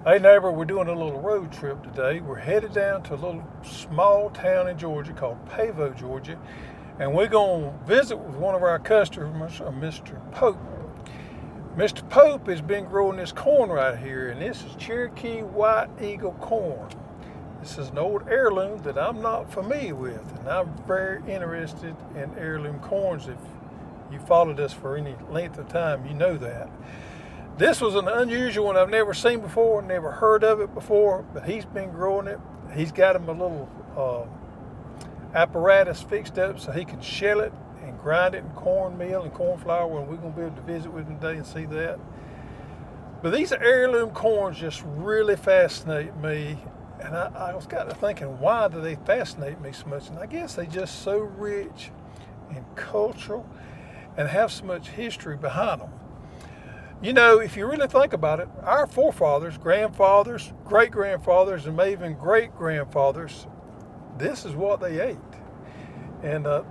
Hey neighbor, we're doing a little road trip today. We're headed down to a little small town in Georgia called Pavo, Georgia, and we're going to visit with one of our customers, Mr. Pope. Mr. Pope has been growing this corn right here, and this is Cherokee White Eagle corn. This is an old heirloom that I'm not familiar with, and I'm very interested in heirloom corns. If you followed us for any length of time, you know that. This was an unusual one I've never seen before, never heard of it before, but he's been growing it. He's got him a little apparatus fixed up so he can shell it and grind it in cornmeal and corn flour, and we're going to be able to visit with him today and see that. But these heirloom corns just really fascinate me, and I was kind of thinking, why do they fascinate me so much? And I guess they're just so rich and cultural and have so much history behind them. You know, if you really think about it, our forefathers, grandfathers, great-grandfathers, and maybe even great-grandfathers, this is what they ate. And the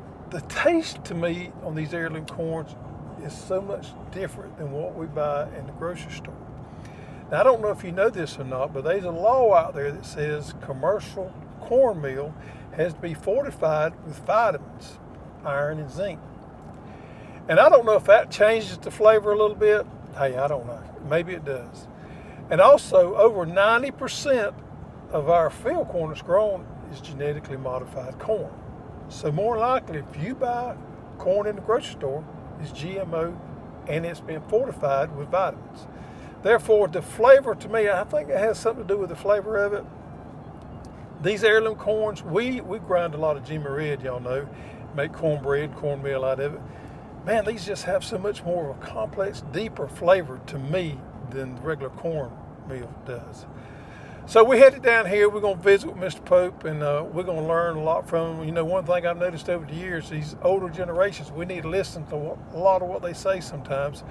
taste to me on these heirloom corns is so much different than what we buy in the grocery store. Now, I don't know if you know this or not, but there's a law out there that says commercial cornmeal has to be fortified with vitamins, iron and zinc. And I don't know if that changes the flavor a little bit. Hey, I don't know. Maybe it does. And also, over 90% of our field corn that's grown is genetically modified corn. So more likely, if you buy corn in the grocery store, it's GMO and it's been fortified with vitamins. Therefore, the flavor to me, I think it has something to do with the flavor of it. These heirloom corns, we grind a lot of Jimmy Red, y'all know, make cornbread, cornmeal out of it. Man, these just have so much more of a complex, deeper flavor to me than the regular cornmeal does. So we headed down here. We're going to visit with Mr. Pope, and we're going to learn a lot from him. You know, one thing I've noticed over the years, these older generations, we need to listen to a lot of what they say sometimes.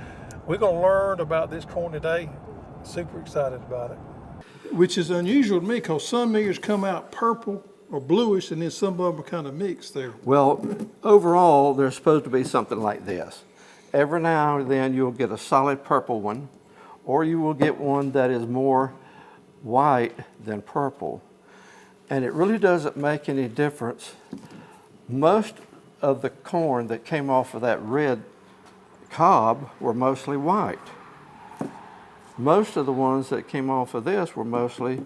We're going to learn about this corn today. Super excited about it. Which is unusual to me because some ears come out purple or bluish, and then some of them are kind of mixed there. Well, overall, they're supposed to be something like this. Every now and then you'll get a solid purple one, or you will get one that is more white than purple. And it really doesn't make any difference. Most of the corn that came off of that red cob were mostly white. Most of the ones that came off of this were mostly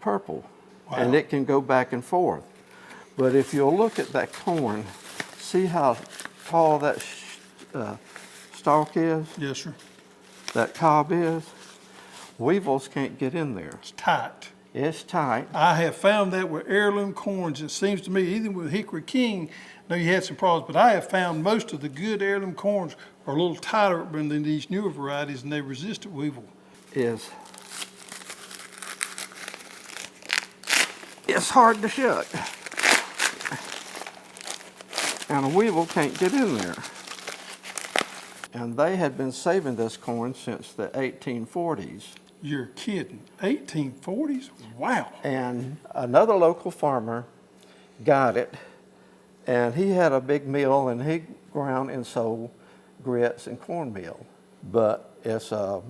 purple. Wow. And it can go back and forth. But if you'll look at that corn, see how tall that stalk is? Yes, sir. That cob is? Weevils can't get in there. It's tight. It's tight. I have found that with heirloom corns. It seems to me, even with Hickory King, I know you had some problems, but I have found most of the good heirloom corns are a little tighter than these newer varieties, and they resist weevil. It's hard to shut. And a weevil can't get in there. And they had been saving this corn since the 1840s. You're kidding. 1840s? Wow. And another local farmer got it, and he had a big mill, and he ground and sold grits and cornmeal. But it's a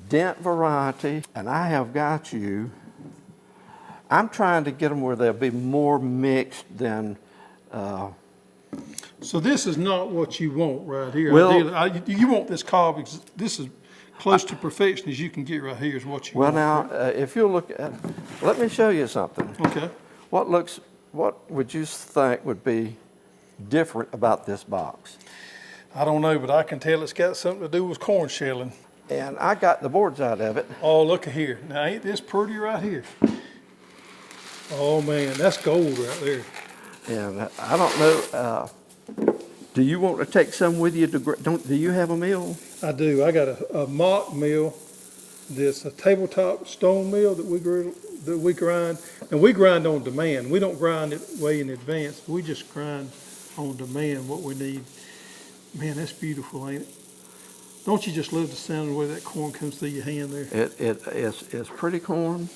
dent variety, and I have got you. I'm trying to get them where they'll be more mixed than. So this is not what you want right here. Well, you want this cob. This is close to perfection as you can get right here. Is what you want. Well, now, if you look at, let me show you something. Okay. What would you think would be different about this box? I don't know, but I can tell it's got something to do with corn shelling. And I got the boards out of it. Oh, look at here. Now, ain't this pretty right here? Oh, man, that's gold right there. And I don't know, do you want to take some with you do you have a mill? I do. I got a mock mill. This a tabletop stone mill that we grind. And we grind on demand. We don't grind it way in advance. We just grind on demand what we need. Man, that's beautiful, ain't it? Don't you just love the sound of the way that corn comes through your hand there? It's pretty corn,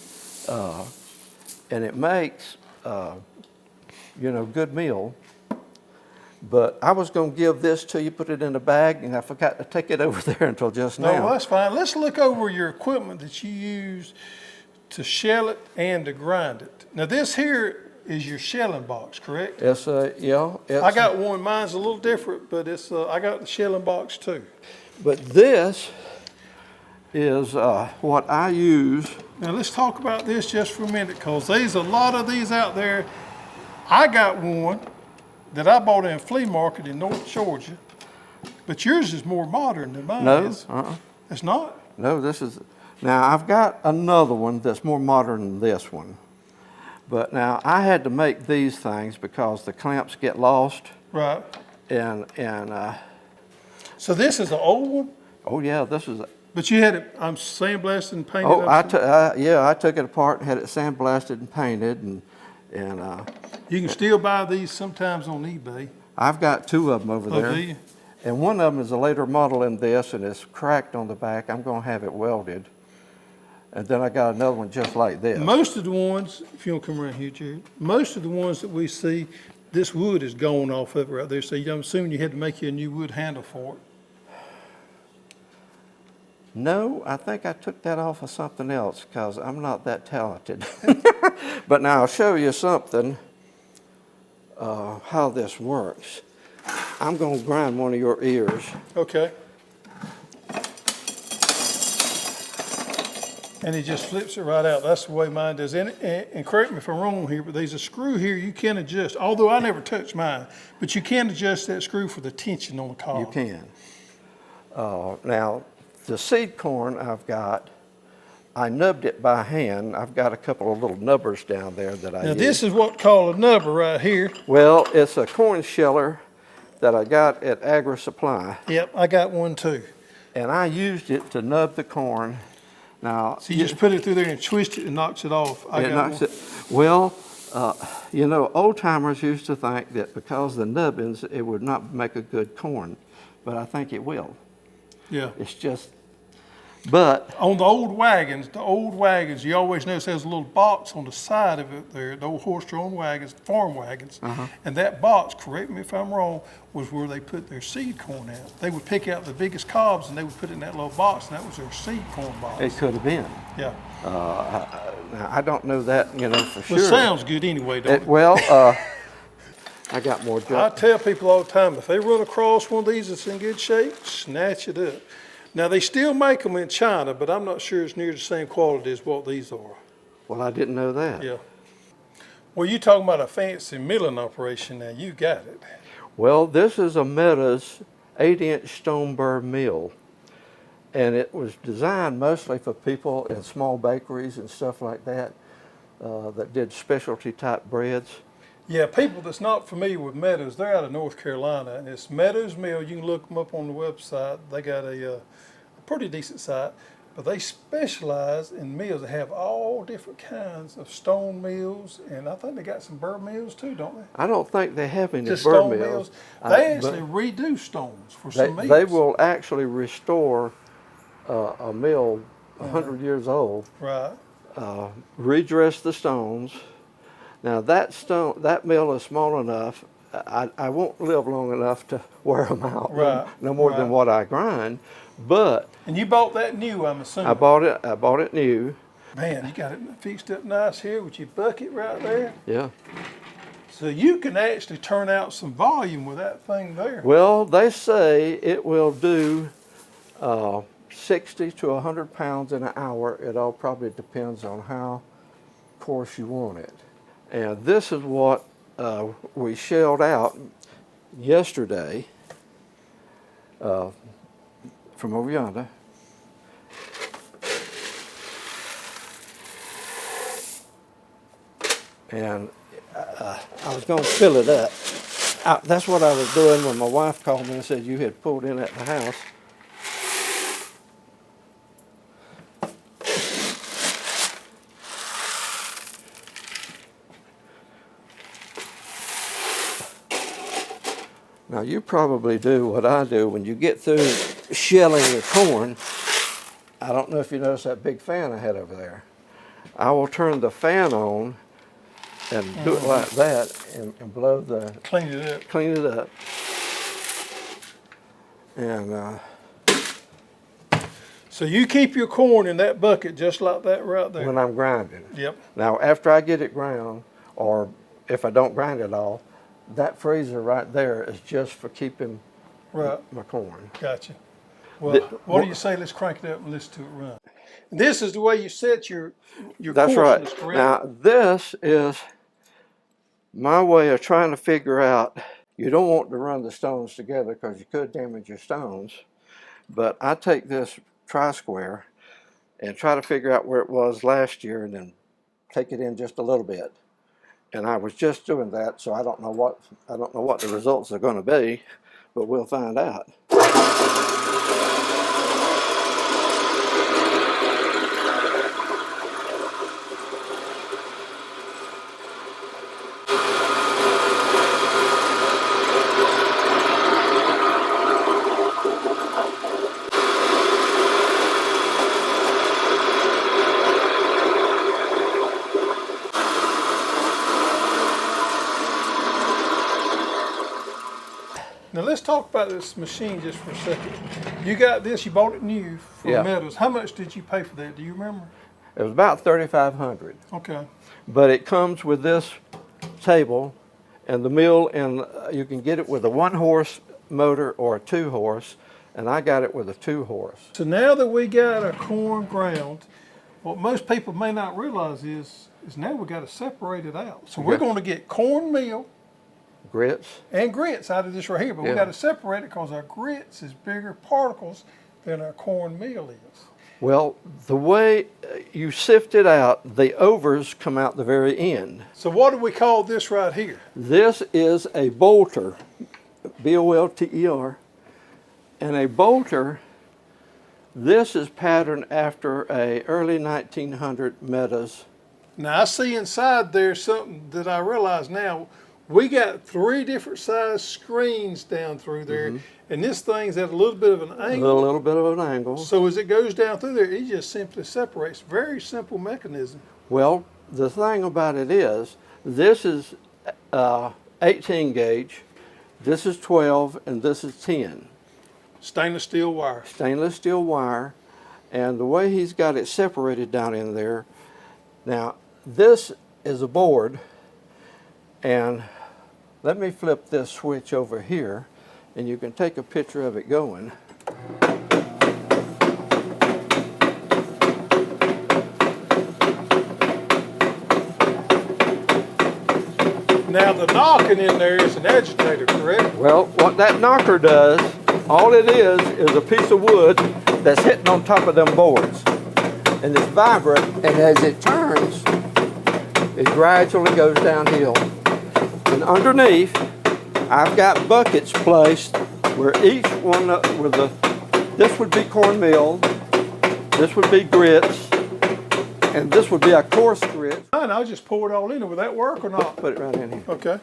and it makes, good meal. But I was going to give this to you, put it in a bag, and I forgot to take it over there until just now. No, that's fine. Let's look over your equipment that you use to shell it and to grind it. Now this here is your shelling box, correct? It's yeah. I got one. Mine's a little different, but it's I got the shelling box too. But this is what I use. Now let's talk about this just for a minute, because there's a lot of these out there. I got one that I bought in a flea market in North Georgia, but yours is more modern than mine is. No, It's not? no. This is now. I've got another one that's more modern than this one. But now I had to make these things because the clamps get lost. Right. And So this is an old one, oh yeah, this is. but you had it, I'm sandblasted and painted Oh, up. I took it apart and had it sandblasted and painted, and You can still buy these sometimes on eBay. I've got two of them over Oh, there. do you? And one of them is a later model than this, and it's cracked on the back. I'm going to have it welded. And then I got another one just like this. Most of the ones, if you don't come around here, Jared, most of the ones that we see, this wood is going off of it right there. So I'm assuming you had to make you a new wood handle for it. No, I think I took that off of something else because I'm not that talented. But now I'll show you something, how this works. I'm going to grind one of your ears. Okay. And he just flips it right out. That's the way mine does. And correct me if I'm wrong here, but there's a screw here you can adjust. Although I never touched mine, but you can adjust that screw for the tension on the collar. You can. Now, the seed corn I've got, I nubbed it by hand. I've got a couple of little nubbers down there that I Now use. this is what's called a nubber right here. Well, it's a corn sheller that I got at Agri Supply, Yep, I got one too. and I used it to nub the corn. Now, So you just put it through there and twist it and knocks it off. I it got knocks one. it. Well, you know, old timers used to think that because the nubbins, it would not make a good corn, but I think it will. Yeah. It's just, but On the old wagons, you always notice there's a little box on the side of it there, the old horse-drawn wagons, farm wagons. And that box, correct me if I'm wrong, was where they put their seed corn out. They would pick out the biggest cobs and they would put it in that little box, and that was their seed corn box. it could have been. Yeah. Now, I don't know that, you know, for Well, sure. it sounds good anyway, don't it? Well, I got more I junk. tell people all the time, if they run across one of these that's in good shape, snatch it up. Now, they still make them in China, but I'm not sure it's near the same quality as what these are. Well, I didn't know that. Yeah. Well, you're talking about a fancy milling operation now. You got it. Well, this is a Meadows 8-inch stone burr mill, and it was designed mostly for people in small bakeries and stuff like that that did specialty type breads. Yeah, people that's not familiar with Meadows, they're out of North Carolina, and it's Meadows Mill. You can look them up on the website. They got a pretty decent site, but they specialize in mills. They have all different kinds of stone mills, and I think they got some burr mills too, don't they? I don't think they have any Just burr stone mills. mills. They but actually redo stones for some mills. they will actually restore a mill 100 years old, Right. redress the stones. Now that mill is small enough. I won't live long enough to wear them out. Right, No more than right. what I grind. But And you bought that new, I'm assuming. I bought it new. Man, you got it fixed up nice here with your bucket right there. Yeah. So you can actually turn out some volume with that thing there. Well, they say it will do 60 to 100 pounds in an hour. It all probably depends on how coarse you want it. And this is what we shelled out yesterday from over yonder. And I was going to fill it up. That's what I was doing when my wife called me and said you had pulled in at the house. Now you probably do what I do when you get through shelling your corn. I don't know if you noticed that big fan I had over there. I will turn the fan on and do it like that and blow the, Clean it up. clean it up. And So you keep your corn in that bucket just like that right there. when I'm grinding. Yep. Now, after I get it ground, or if I don't grind it all, that freezer right there is just for keeping Right. my corn. Gotcha. Well, what do you say? Let's crank it up and listen to it run. This is the way you set your That's right. coarseness, correct? Now, this is my way of trying to figure out, you don't want to run the stones together because you could damage your stones, but I take this tri-square and try to figure out where it was last year and then take it in just a little bit. And I was just doing that, so I don't know what the results are going to be, but we'll find out. Now let's talk about this machine just for a second. You got this, you bought it new from Yeah. Meadows. How much did you pay for that? Do you remember? It was about $3,500. Okay. But it comes with this table and the mill, and you can get it with a 1-horse motor or a 2-horse, and I got it with a 2-horse. So now that we got our corn ground, what most people may not realize is now we got to separate it out. So we're Okay. going to get cornmeal Grits. and grits out of this right here, but we Yeah. got to separate it because our grits is bigger particles than our cornmeal is. Well, the way you sift it out, the overs come out the very end. So what do we call this right here? This is a bolter, B-O-L-T-E-R, and a bolter, this is patterned after a early 1900 Meadows. Now I see inside there something that I realize now. We got 3 different size screens down through there, and this thing's at a little bit of an A angle. little bit of an angle. So as it goes down through there, it just simply separates. Very simple mechanism. Well, the thing about it is, this is 18 gauge, this is 12, and this is 10. Stainless steel wire. Stainless steel wire, and the way he's got it separated down in there. Now, this is a board, and let me flip this switch over here, and you can take a picture of it going. Now the knocking in there is an agitator, correct? Well, what that knocker does, all it is a piece of wood that's hitting on top of them boards. And it's vibrant, and as it turns, it gradually goes downhill. And underneath, I've got buckets placed where each one this would be cornmeal, this would be grits, and this would be a coarse grit. Fine, I'll just pour it all in there. Will that work or not? Put it right in here. Okay.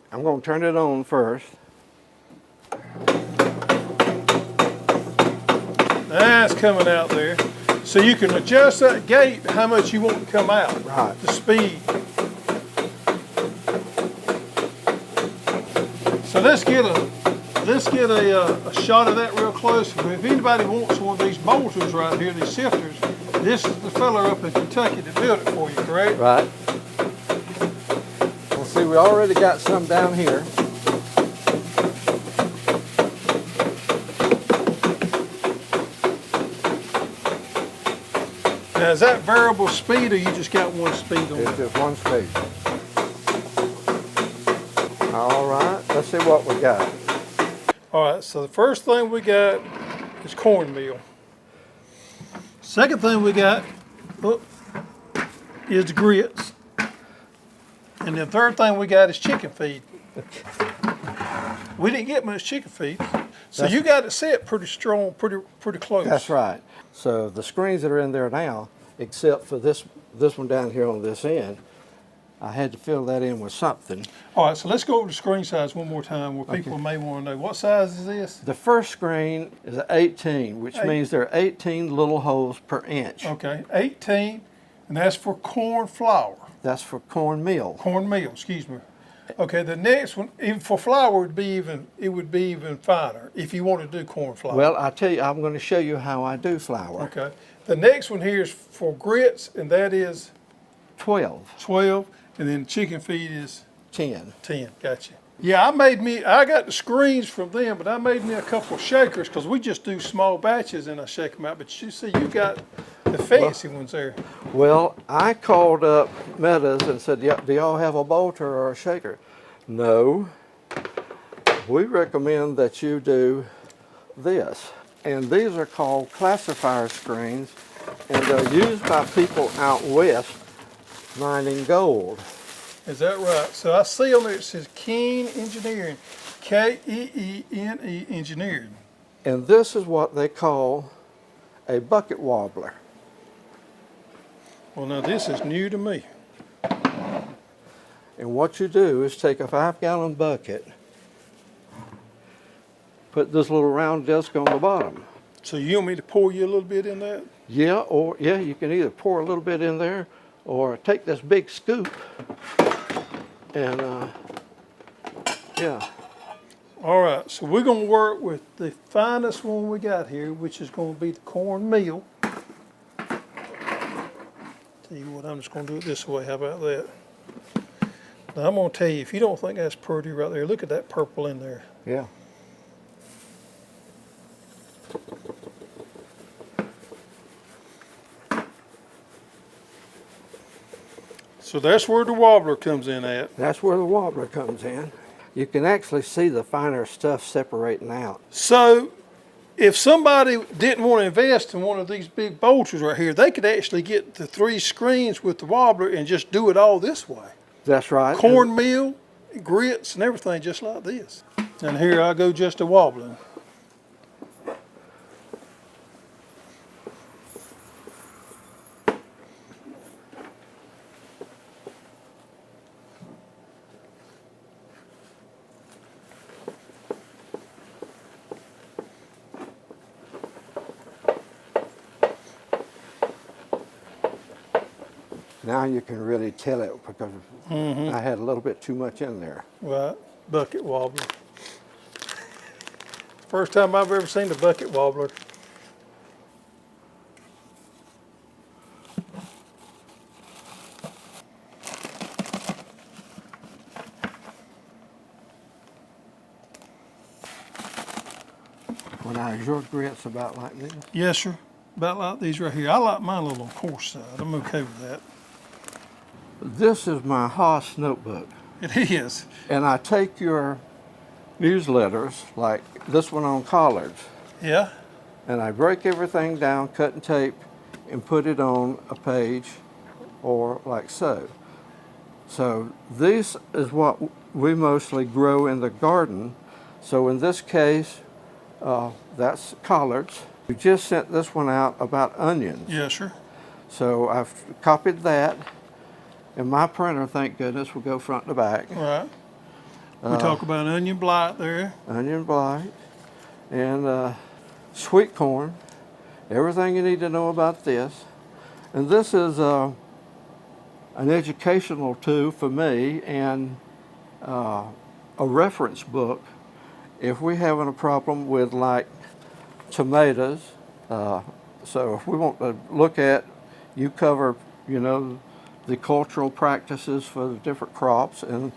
I'm going to turn it on first. That's coming out there. So you can adjust that gate how much you want to come out. Right. The speed. So let's get a shot of that real close. If anybody wants one of these bolters right here, these sifters, this is the fella up in Kentucky that built it for you, correct? Right. Well, see, we already got some down here. Now is that variable speed, or you just got one speed on It's it? just one speed. All right, let's see what we got. All right, so the first thing we got is cornmeal. Second thing we got is the grits. And the third thing we got is chicken feed. We didn't get much chicken feed. So you got it set pretty strong, pretty close. That's right. So the screens that are in there now, except for this one down here on this end, I had to fill that in with something. All right, so let's go over the screen size one more time where people may want to know. What size is this? The first screen is 18, which means there are 18 little holes per inch. Okay, 18, and that's for corn flour. That's for cornmeal. Cornmeal, excuse me. Okay, the next one, even for flour, it would be even finer if you want to do corn flour. Well, I tell you, I'm going to show you how I do flour. Okay, the next one here is for grits, and that is 12. 12, and then chicken feed is 10. 10. Gotcha. Yeah, I got the screens from them, but I made me a couple shakers because we just do small batches and I shake them out. But you see, you got the fancy ones there. Well, I called up Meadows and said, yeah, do y'all have a bolter or a shaker? No. We recommend that you do this. And these are called classifier screens, and they're used by people out west mining gold. Is that right? So I see on there it says Keene Engineering, Keene Engineering. And this is what they call a bucket wobbler. Well, now this is new to me. And what you do is take a 5-gallon bucket, put this little round disc on the bottom. So you want me to pour you a little bit in that? Yeah, you can either pour a little bit in there or take this big scoop and yeah. All right, so we're gonna work with the finest one we got here, which is gonna be the cornmeal. Tell you what, I'm just gonna do it this way. How about that? Now I'm gonna tell you, if you don't think that's pretty right there, look at that purple in there. Yeah. So that's where the wobbler comes in at. That's where the wobbler comes in. You can actually see the finer stuff separating out. So if somebody didn't want to invest in one of these big bolters right here, they could actually get the 3 screens with the wobbler and just do it all this way. That's right. Cornmeal, grits, and everything just like this. And here I go just a wobbling. Now you can really tell it because I had a little bit too much in there. Right, bucket wobbler. First time I've ever seen the bucket wobbler. Now, is your grits about like this? Yes, sir. About like these right here. I like mine a little on coarse side. I'm okay with that. This is my Haas notebook. It is. And I take your newsletters, like this one on collards, Yeah. and I break everything down, cut and tape, and put it on a page or like so. So this is what we mostly grow in the garden. So in this case, that's collards. We just sent this one out about onions. Yes, sir. So I've copied that. And my printer, thank goodness, will go front to back. Right. We talk about onion blight there. Onion blight and sweet corn. Everything you need to know about this. And this is an educational tool for me and a reference book if we're having a problem with like tomatoes. So if we want to look at, you cover, you know, the cultural practices for the different crops and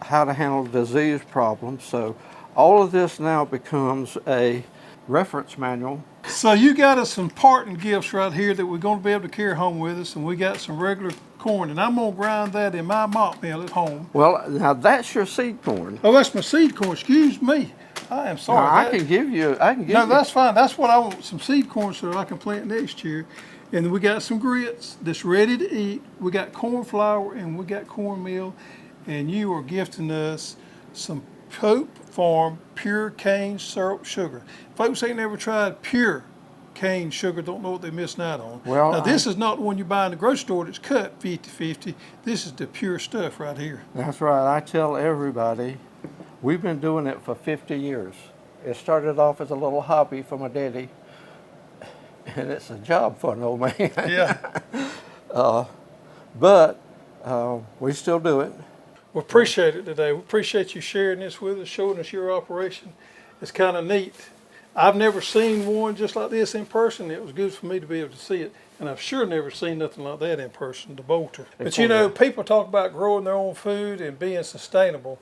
how to handle disease problems. So all of this now becomes a reference manual. So you got us some parting gifts right here that we're going to be able to carry home with us, and we got some regular corn, and I'm going to grind that in my malt mill at home. Well, now that's your seed corn. Oh, that's my seed corn. Excuse me. I am sorry. Now, I can give you. No, that's fine. That's what I want, some seed corn so that I can plant next year. And we got some grits that's ready to eat. We got corn flour and we got cornmeal. And you are gifting us some Pope Farm pure cane syrup sugar. Folks ain't never tried pure cane sugar don't know what they're missing out on. Well, now, this is not the one you buy in the grocery store that's cut 50-50. This is the pure stuff right here. That's right. I tell everybody, we've been doing it for 50 years. It started off as a little hobby for my daddy, and it's a job for an old man. Yeah. But we still do it. We appreciate it today. We appreciate you sharing this with us, showing us your operation. It's kind of neat. I've never seen one just like this in person. It was good for me to be able to see it. And I've sure never seen nothing like that in person, the bolter. But you know, people talk about growing their own food and being sustainable.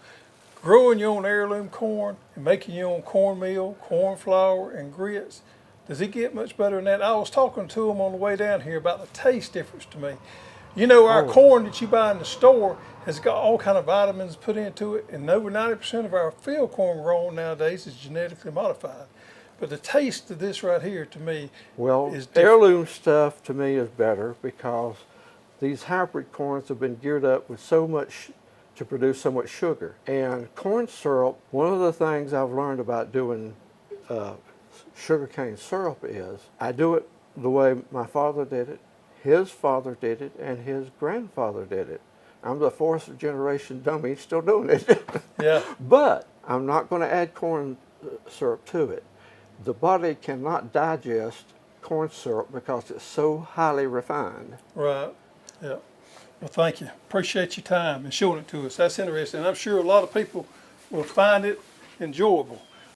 Growing your own heirloom corn and making your own cornmeal, corn flour, and grits, does it get much better than that? I was talking to them on the way down here about the taste difference to me. You know, our corn that you buy in the store has got all kind of vitamins put into it, and over 90% of our field corn grown nowadays is genetically modified. But the taste of this right here, to me, is different. Heirloom stuff to me is better because these hybrid corns have been geared up with so much to produce so much sugar. And corn syrup, one of the things I've learned about doing sugarcane syrup is I do it the way my father did it, his father did it, and his grandfather did it. I'm the fourth generation dummy still doing it. Yeah. But I'm not going to add corn syrup to it. The body cannot digest corn syrup because it's so highly refined. Right. Yeah. Well, thank you. Appreciate your time and showing it to us. That's interesting. I'm sure a lot of people will find it enjoyable.